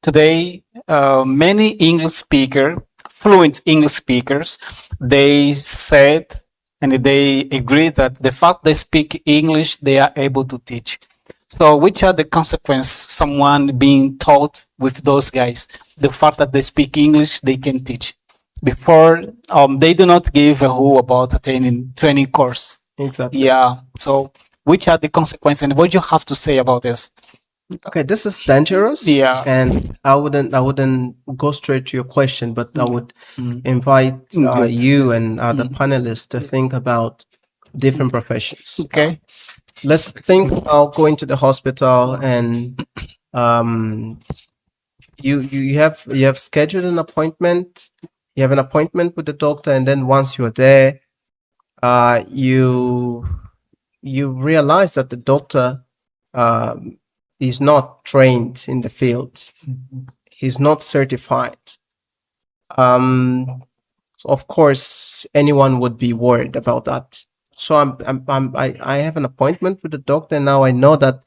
today, many fluent English speakers, they said and they agree that the fact they speak English, they are able to teach. So, which are the consequences someone being taught with those guys? The fact that they speak English, they can teach. Before, they do not give a who about attaining training course. Exactly. Yeah. So, which are the consequences, and what do you have to say about this? Okay, this is dangerous. Yeah. And I wouldn't go straight to your question, but I would invite Good, you good. and other panelists to think about different professions. Okay. Let's think about going to the hospital and you have scheduled an appointment. You have an appointment with the doctor, and then once you're there, you realize that the doctor is not trained in the field. He's not certified. So of course, anyone would be worried about that. So I have an appointment with the doctor, and now I know that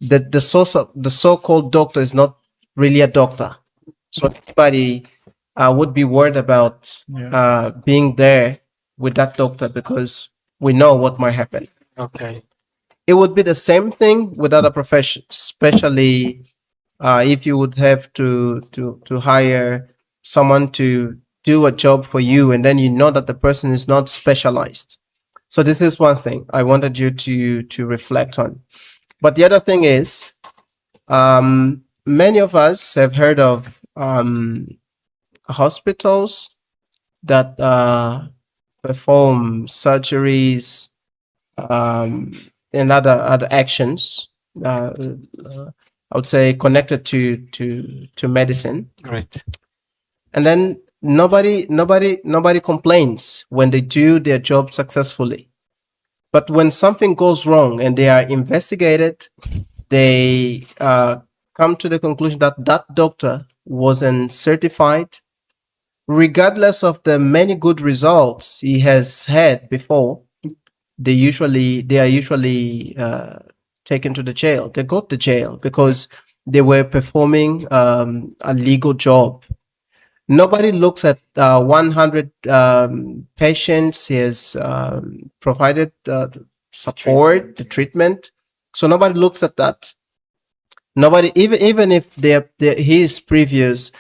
the so-called doctor is not really a doctor. So anybody would be worried about being there with that doctor, because we know what might happen. Okay. It would be the same thing with other professions, especially if you would have to hire someone to do a job for you, and then you know that the person is not specialized. So this is one thing I wanted you to reflect on. But the other thing is, many of us have heard of hospitals that perform surgeries and other actions. I would say connected to medicine. Great. And then nobody complains when they do their job successfully. But when something goes wrong and they are investigated, they come to the conclusion that that doctor wasn't certified, regardless of the many good results he has had before. They are usually taken to the jail. They go to jail because they were performing a legal job. Nobody looks at 100 patients he has provided support, the treatment. So nobody looks at that. Nobody, even if his previous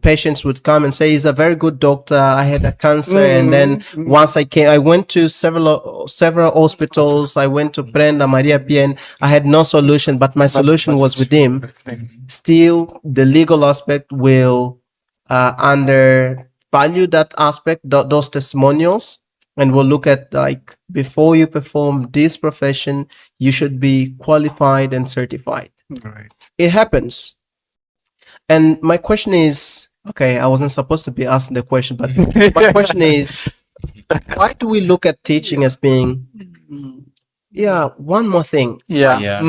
patients would come and say, he's a very good doctor, I had a cancer, and then once I went to several hospitals, I went to Brenda, Maria Pien, I had no solution, but my solution was with him. Still, the legal aspect will undervalue that aspect, those testimonials, and we'll look at, like, before you perform this profession, you should be qualified and certified. Right. It happens. And my question is, okay, I wasn't supposed to be asking the question, but my question is, why do we look at teaching as being, one more thing? Yeah.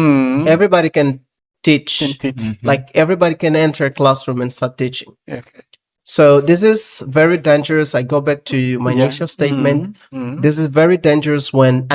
Everybody can teach. Can teach. Like, everybody can enter a classroom and start teaching. Okay. So this is very dangerous. I go back to my initial statement. This is very dangerous when